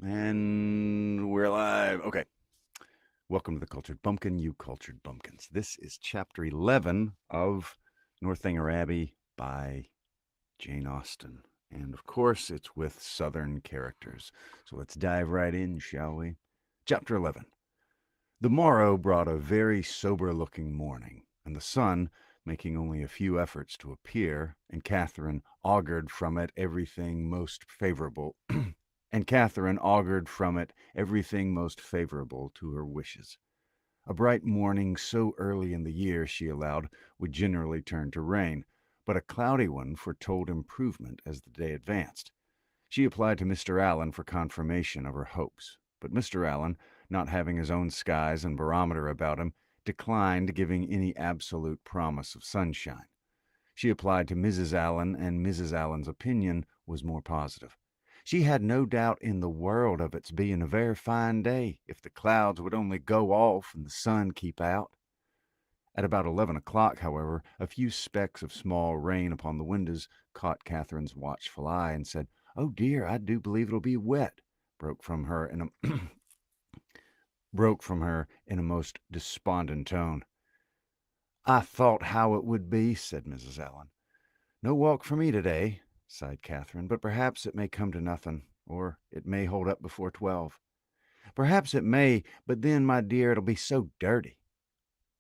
And we're live. Okay. Welcome to the Cultured Bumpkin, you cultured bumpkins. This is chapter 11 of Northanger Abbey by Jane Austen. And of course, it's with Southern characters. So let's dive right in, shall we? Chapter 11. The morrow brought a very sober-looking morning, and the sun, making only a few efforts to appear, and Catherine augured from it everything most favorable to her wishes. A bright morning so early in the year, she allowed, would generally turn to rain, but a cloudy one foretold improvement as the day advanced. She applied to Mr. Allen for confirmation of her hopes, but Mr. Allen, not having his own skies and barometer about him, declined giving any absolute promise of sunshine. She applied to Mrs. Allen, and Mrs. Allen's opinion was more positive. She had no doubt in the world of its being a very fine day, if the clouds would only go off and the sun keep out. At about 11 o'clock, however, a few specks of small rain upon the windows caught Catherine's watchful eye, and said, "Oh dear, I do believe it'll be wet," broke from her in a most despondent tone. "I thought how it would be," said Mrs. Allen. "No walk for me today," sighed Catherine, "but perhaps it may come to nothing, or it may hold up before 12. "Perhaps it may, but then, my dear, it'll be so dirty."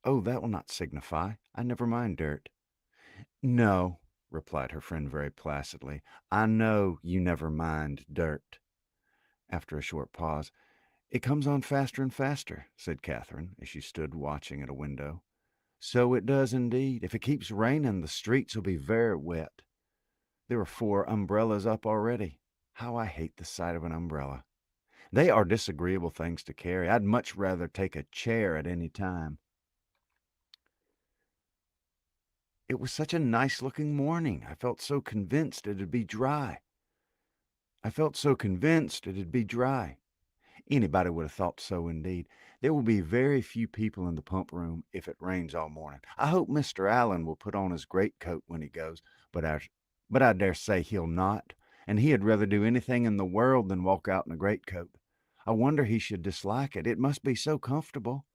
"Oh, that will not signify. I never mind dirt." "No," replied her friend very placidly, "I know you never mind dirt." After a short pause, "It comes on faster and faster," said Catherine, as she stood watching at a window. "So it does indeed. If it keeps raining, the streets will be very wet. There are 4 umbrellas up already. How I hate the sight of an umbrella. They are disagreeable things to carry. I'd much rather take a chair at any time." "It was such a nice-looking morning. I felt so convinced it'd be dry." "Anybody would have thought so, indeed. There will be very few people in the pump room if it rains all morning. I hope Mr. Allen will put on his greatcoat when he goes, but I dare say he'll not, and he'd rather do anything in the world than walk out in a greatcoat. I wonder he should dislike it. It must be so comfortable."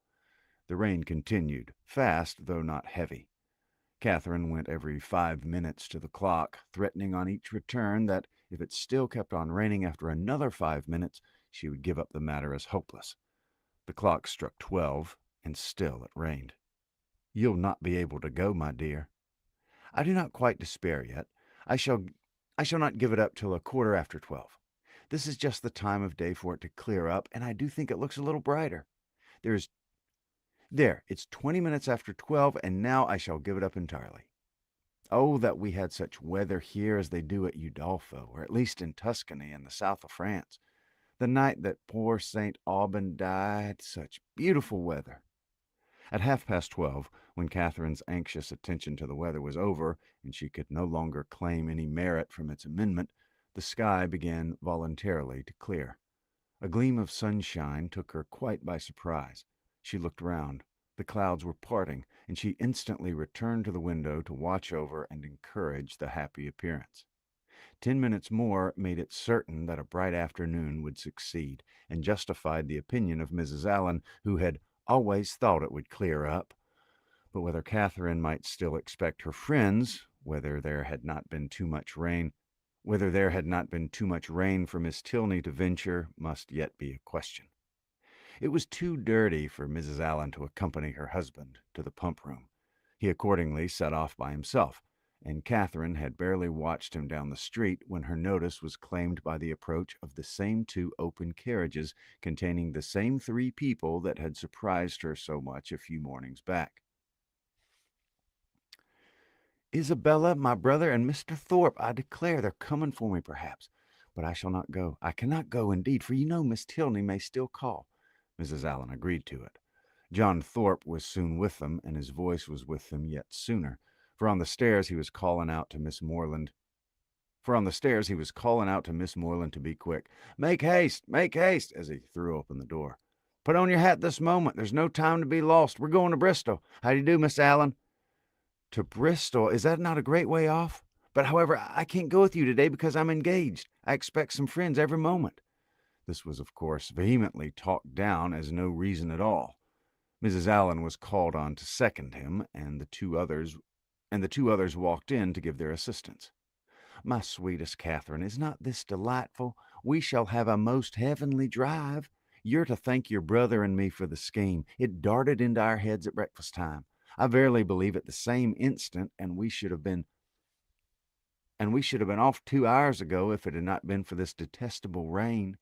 The rain continued, fast though not heavy. Catherine went every 5 minutes to the clock, threatening on each return that if it still kept on raining after another 5 minutes, she would give up the matter as hopeless. The clock struck 12, and still it rained. "You'll not be able to go, my dear." "I do not quite despair yet. I shall not give it up till a quarter after 12. This is just the time of day for it to clear up, and I do think it looks a little brighter. It's 20 minutes after 12, and now I shall give it up entirely. Oh, that we had such weather here as they do at Udolpho, or at least in Tuscany and the south of France. The night that poor St. Aubin died, such beautiful weather." At 12:30, when Catherine's anxious attention to the weather was over, and she could no longer claim any merit from its amendment, the sky began voluntarily to clear. A gleam of sunshine took her quite by surprise. She looked round. The clouds were parting, and she instantly returned to the window to watch over and encourage the happy appearance. 10 minutes more made it certain that a bright afternoon would succeed, and justified the opinion of Mrs. Allen, who had always thought it would clear up. But whether Catherine might still expect her friends, whether there had not been too much rain for Miss Tilney to venture, must yet be a question. It was too dirty for Mrs. Allen to accompany her husband to the pump room. He accordingly set off by himself, and Catherine had barely watched him down the street when her notice was claimed by the approach of the same 2 open carriages containing the same 3 people that had surprised her so much a few mornings back. "Isabella, my brother, and Mr. Thorpe, I declare they're coming for me, perhaps. But I shall not go. I cannot go, indeed, for you know Miss Tilney may still call." Mrs. Allen agreed to it. John Thorpe was soon with them, and his voice was with them yet sooner, for on the stairs he was calling out to Miss Moreland to be quick. Make haste, as he threw open the door. "Put on your hat this moment. There's no time to be lost. We're going to Bristol. How do you do, Miss Allen?" "To Bristol? Is that not a great way off? But, however, I can't go with you today because I'm engaged. I expect some friends every moment." This was, of course, vehemently talked down as no reason at all. Mrs. Allen was called on to second him, and the two others walked in to give their assistance. My sweetest Catherine, is not this delightful? We shall have a most heavenly drive. You're to thank your brother and me for the scheme. It darted into our heads at breakfast time. I verily believe at the same instant, and we should have been off 2 hours ago if it had not been for this detestable rain.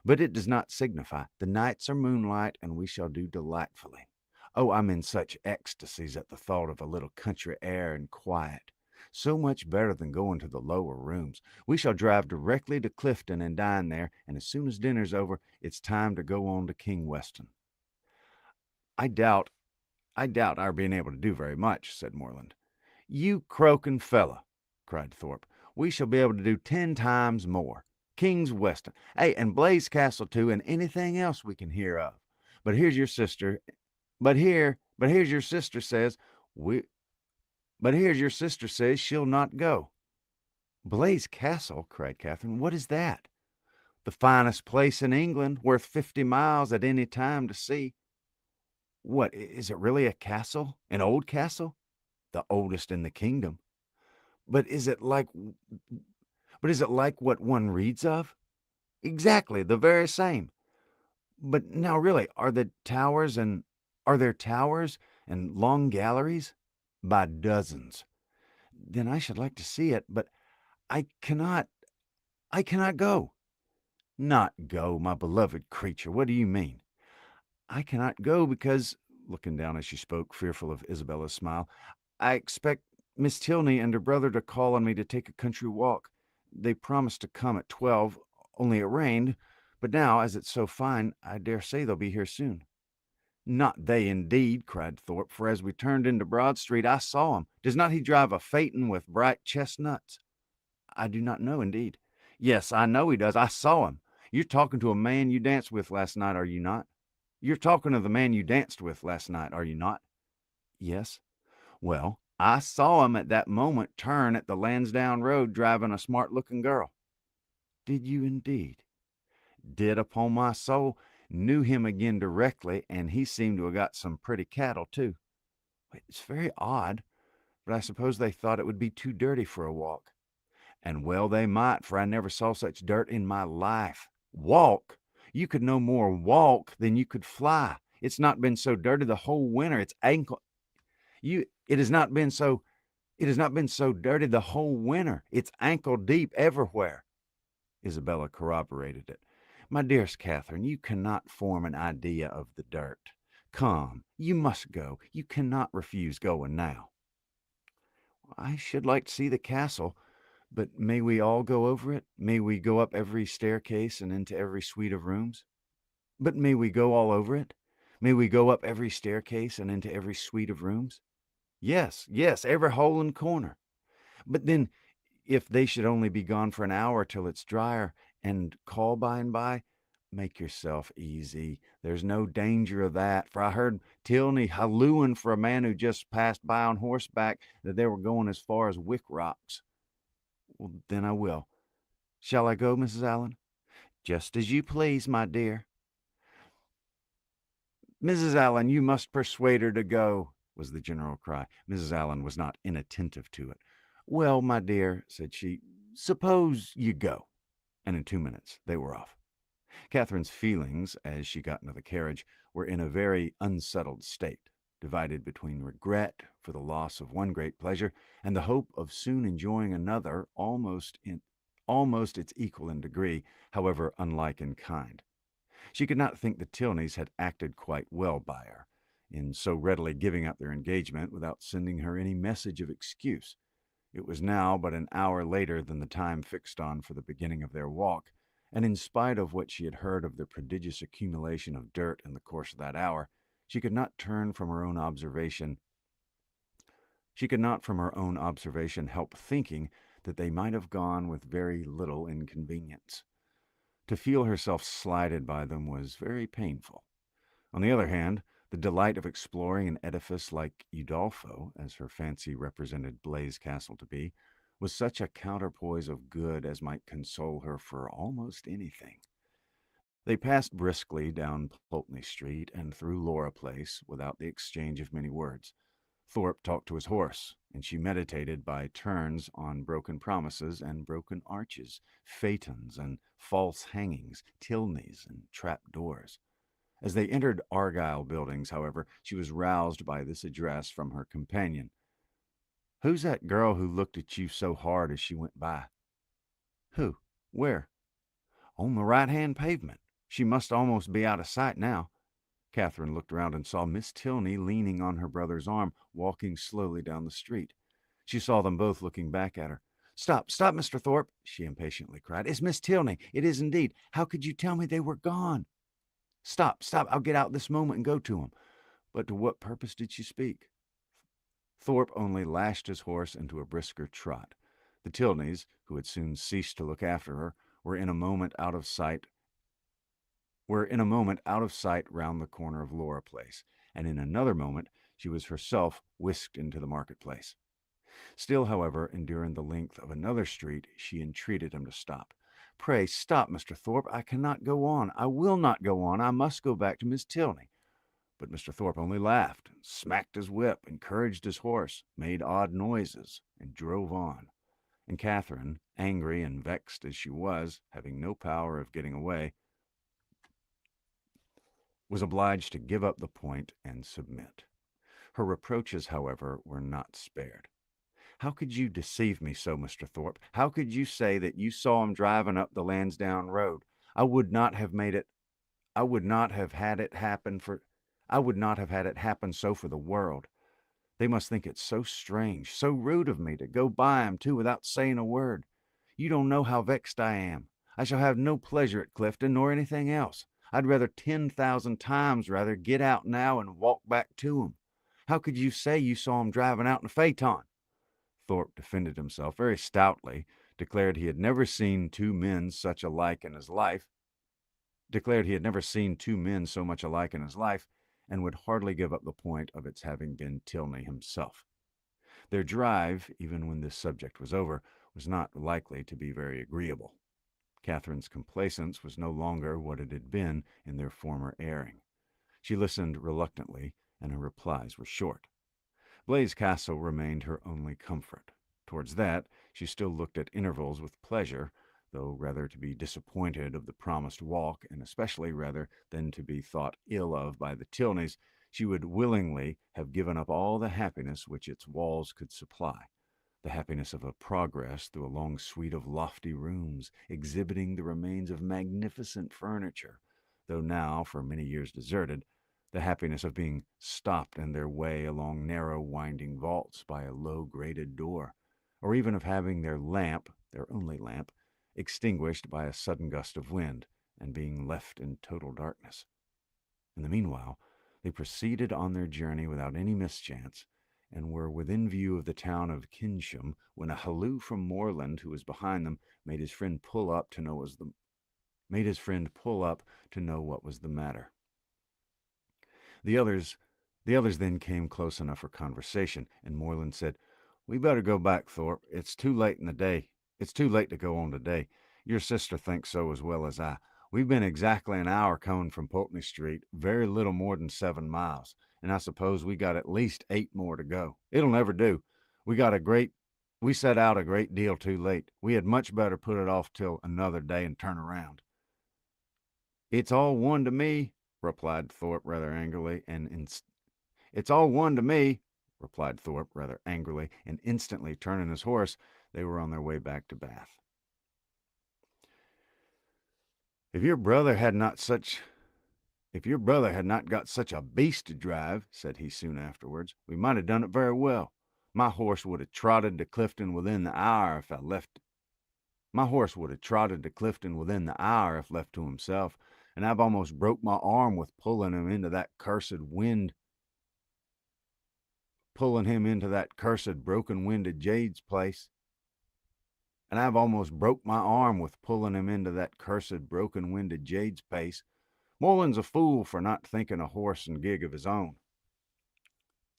But it does not signify. The nights are moonlight, and we shall do delightfully. Oh, I'm in such ecstasies at the thought of a little country air and quiet. So much better than going to the lower rooms. We shall drive directly to Clifton and dine there, and as soon as dinner's over, it's time to go on to King Weston. I doubt our being able to do very much, said Moreland. You croaking fella, cried Thorpe. We shall be able to do 10 times more. King's Weston, hey, and Blaze Castle too, and anything else we can hear of. But here's your sister. But here's your sister says we. But here's your sister says she'll not go. Blaze Castle, cried Catherine. What is that? The finest place in England, worth 50 miles at any time to see. What, is it really a castle? An old castle? The oldest in the kingdom. But is it like what one reads of? Exactly, the very same. But now really, are there towers and long galleries? By dozens. Then I should like to see it, but I cannot go. Not go, my beloved creature, what do you mean? I cannot go because, looking down as she spoke, fearful of Isabella's smile, I expect Miss Tilney and her brother to call on me to take a country walk. They promised to come at 12, only it rained, but now, as it's so fine, I dare say they'll be here soon. Not they, indeed, cried Thorpe, for as we turned into Broad Street, I saw him. Does not he drive a phaeton with bright chestnuts? I do not know, indeed. Yes, I know he does. I saw him. You're talking to a man you danced with last night, are you not? You're talking of the man you danced with last night, are you not? Yes. Well, I saw him at that moment turn at the Lansdowne Road driving a smart-looking girl. Did you indeed? Did, upon my soul. Knew him again directly, and he seemed to have got some pretty cattle, too. It's very odd, but I suppose they thought it would be too dirty for a walk. And well they might, for I never saw such dirt in my life. Walk? You could no more walk than you could fly. It's not been so dirty the whole winter. It has not been so dirty the whole winter. It's ankle deep everywhere. Isabella corroborated it. My dearest Catherine, you cannot form an idea of the dirt. Come, you must go. You cannot refuse going now. I should like to see the castle, but may we all go over it? May we go up every staircase and into every suite of rooms? But may we go all over it? May we go up every staircase and into every suite of rooms? Yes, yes, every hole and corner. But then, if they should only be gone for an hour till it's drier, and call by and by, make yourself easy. There's no danger of that, for I heard Tilney hallooing for a man who just passed by on horseback that they were going as far as Wick Rocks. Well, then I will. Shall I go, Mrs. Allen? Just as you please, my dear. Mrs. Allen, you must persuade her to go, was the general cry. Mrs. Allen was not inattentive to it. Well, my dear, said she, suppose you go. And in 2 minutes they were off. Catherine's feelings, as she got into the carriage, were in a very unsettled state, divided between regret for the loss of one great pleasure and the hope of soon enjoying another almost its equal in degree, however unlike in kind. She could not think the Tilneys had acted quite well by her, in so readily giving up their engagement without sending her any message of excuse. It was now but an hour later than the time fixed on for the beginning of their walk, and in spite of what she had heard of the prodigious accumulation of dirt in the course of that hour, she could not from her own observation help thinking that they might have gone with very little inconvenience. To feel herself slighted by them was very painful. On the other hand, the delight of exploring an edifice like Udolpho, as her fancy represented Blaise Castle to be, was such a counterpoise of good as might console her for almost anything. They passed briskly down Pulteney Street and through Laura Place without the exchange of many words. Thorpe talked to his horse, and she meditated by turns on broken promises and broken arches, phaetons and false hangings, tilneys and trap doors. As they entered Argyle buildings, however, she was roused by this address from her companion. "Who's that girl who looked at you so hard as she went by?" "Who? Where?" "On the right-hand pavement. She must almost be out of sight now." Catherine looked around and saw Miss Tilney leaning on her brother's arm, walking slowly down the street. She saw them both looking back at her. "Stop, stop, Mr. Thorpe," she impatiently cried. "It's Miss Tilney. It is indeed. How could you tell me they were gone?" "Stop, stop. I'll get out this moment and go to them." But to what purpose did she speak? Thorpe only lashed his horse into a brisker trot. The Tilneys, who had soon ceased to look after her, were in a moment out of sight round the corner of Laura Place, and in another moment she was herself whisked into the marketplace. Still, however, enduring the length of another street, she entreated him to stop. "Pray stop, Mr. Thorpe. I cannot go on. I will not go on. I must go back to Miss Tilney." But Mr. Thorpe only laughed, smacked his whip, encouraged his horse, made odd noises, and drove on. And Catherine, angry and vexed as she was, having no power of getting away, was obliged to give up the point and submit. Her reproaches, however, were not spared. "How could you deceive me so, Mr. Thorpe? How could you say that you saw him driving up the Lansdowne Road? I would not have made it I would not have had it happen for I would not have had it happen so for the world. They must think it so strange, so rude of me to go by him, too, without saying a word. You don't know how vexed I am. I shall have no pleasure at Clifton, nor anything else. I'd rather 10,000 times rather get out now and walk back to him. How could you say you saw him driving out in a phaeton?" Thorpe defended himself very stoutly, declared he had never seen two men such alike in his life, declared he had never seen two men so much alike in his life, and would hardly give up the point of its having been Tilney himself. Their drive, even when this subject was over, was not likely to be very agreeable. Catherine's complaisance was no longer what it had been in their former airing. She listened reluctantly, and her replies were short. Blaise Castle remained her only comfort. Towards that, she still looked at intervals with pleasure, though rather to be disappointed of the promised walk, and especially rather than to be thought ill of by the Tilneys, she would willingly have given up all the happiness which its walls could supply, the happiness of a progress through a long suite of lofty rooms, exhibiting the remains of magnificent furniture, though now, for many years deserted, the happiness of being stopped in their way along narrow winding vaults by a low grated door, or even of having their lamp, their only lamp, extinguished by a sudden gust of wind, and being left in total darkness. In the meanwhile, they proceeded on their journey without any mischance, and were within view of the town of Kinsham, when a halloo from Morland, who was behind them, made his friend pull up to know what was the matter. The others then came close enough for conversation, and Moreland said, "We better go back, Thorpe. It's too late in the day. It's too late to go on today. Your sister thinks so as well as I. We've been exactly an hour coming from Pulteney Street, very little more than 7 miles, and I suppose we got at least 8 more to go. It'll never do. We set out a great deal too late. We had much better put it off till another day and turn around." "It's all one to me," replied Thorpe rather angrily, "It's all one to me," replied Thorpe rather angrily, and instantly turning his horse, they were on their way back to Bath. If your brother had not got such a beast to drive," said he soon afterwards, "we might have done it very well. My horse would have trotted to Clifton within the hour if left to himself, and I've almost broke my arm with pulling him into that cursed broken-winded Jade's place. And I've almost broke my arm with pulling him into that cursed broken-winded Jade's pace. Moreland's a fool for not thinking a horse and gig of his own.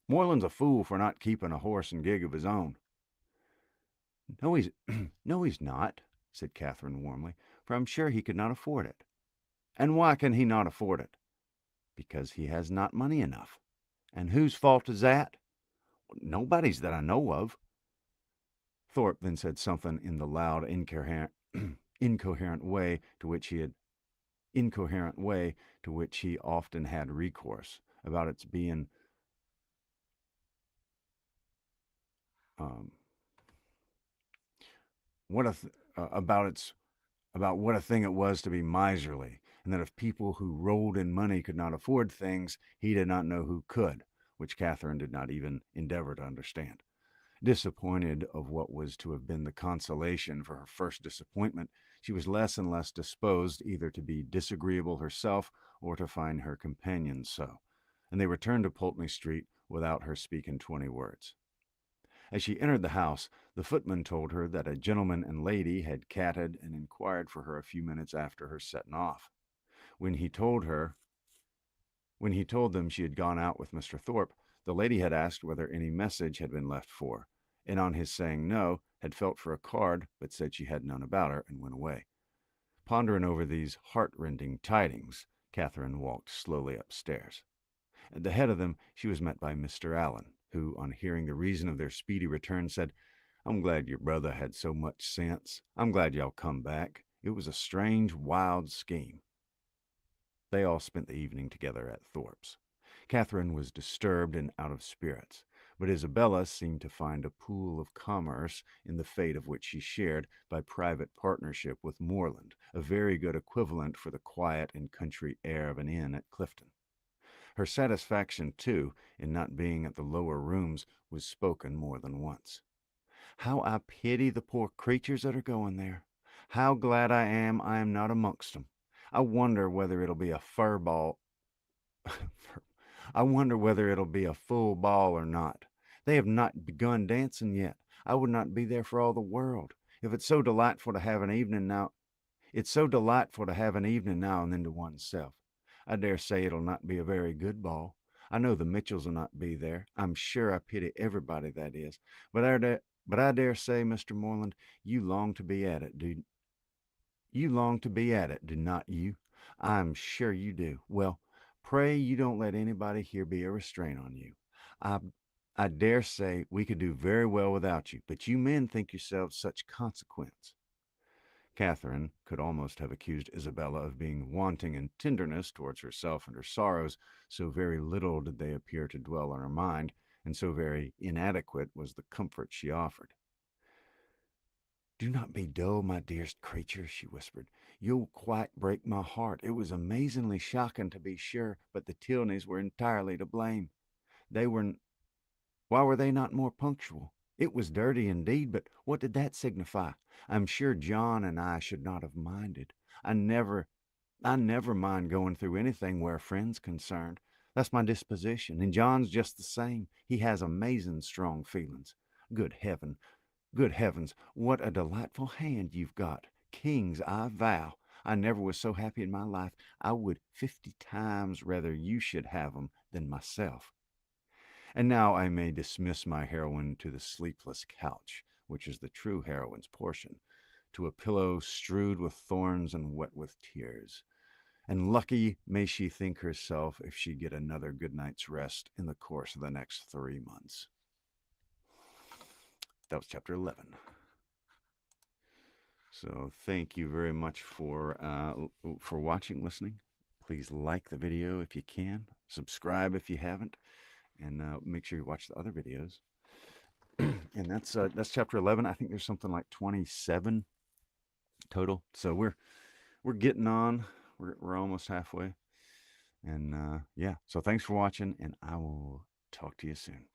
Moreland's a fool for not keeping a horse and gig of his own." No, he's not," said Catherine warmly, "for I'm sure he could not afford it." And why can he not afford it? Because he has not money enough. And whose fault is that? Nobody's that I know of. Thorpe then said something in the loud, incoherent way to which he often had recourse about its being um, what a th- about its about what a thing it was to be miserly, and that if people who rolled in money could not afford things, he did not know who could, which Catherine did not even endeavor to understand. Disappointed of what was to have been the consolation for her first disappointment, she was less and less disposed either to be disagreeable herself or to find her companions so, and they returned to Pulteney Street without her speaking 20 words. As she entered the house, the footman told her that a gentleman and lady had catted and inquired for her a few minutes after her setting off. When he told her When he told them she had gone out with Mr. Thorpe, the lady had asked whether any message had been left for, and on his saying no, had felt for a card, but said she had none about her, and went away. Pondering over these heart-rending tidings, Catherine walked slowly upstairs. At the head of them she was met by Mr. Allen, who, on hearing the reason of their speedy return, said, "I'm glad your brother had so much sense. I'm glad y'all come back. It was a strange, wild scheme." They all spent the evening together at Thorpe's. Catherine was disturbed and out of spirits, but Isabella seemed to find a pool of commerce in the fate of which she shared by private partnership with Moreland, a very good equivalent for the quiet and country air of an inn at Clifton. Her satisfaction, too, in not being at the lower rooms was spoken more than once. "How I pity the poor creatures that are going there! How glad I am not amongst 'em! I wonder whether it'll be a fur ball I wonder whether it'll be a full ball or not. They have not begun dancing yet. I would not be there for all the world. If it's so delightful to have an evening now, it's so delightful to have an evening now and then to oneself. I dare say it'll not be a very good ball. I know the Mitchells will not be there. I'm sure I pity everybody that is. But I dare say, Mr. Moreland, you long to be at it, do not you? I'm sure you do. Well, pray you don't let anybody here be a restraint on you. I I dare say we could do very well without you, but you men think yourselves such consequence." Catherine could almost have accused Isabella of being wanting in tenderness towards herself and her sorrows, so very little did they appear to dwell on her mind, and so very inadequate was the comfort she offered. "Do not be dull, my dearest creature," she whispered. "You'll quite break my heart. It was amazingly shocking, to be sure, but the Tilneys were entirely to blame. They were Why were they not more punctual? It was dirty indeed, but what did that signify? I'm sure John and I should not have minded. I never I never mind going through anything where a friend's concerned. That's my disposition, and John's just the same. He has amazing strong feelings. Good heaven, good heavens, what a delightful hand you've got. Kings, I vow. I never was so happy in my life. I would 50 times rather you should have 'em than myself. And now I may dismiss my heroine to the sleepless couch, which is the true heroine's portion, to a pillow strewed with thorns and wet with tears. And lucky may she think herself if she get another good night's rest in the course of the next 3 months. That was chapter 11. So thank you very much for watching, listening. Please like the video if you can. Subscribe if you haven't, and make sure you watch the other videos. And that's chapter 11. I think there's something like 27 total. So we're getting on. We're almost halfway. And yeah. So thanks for watching, and I will talk to you soon.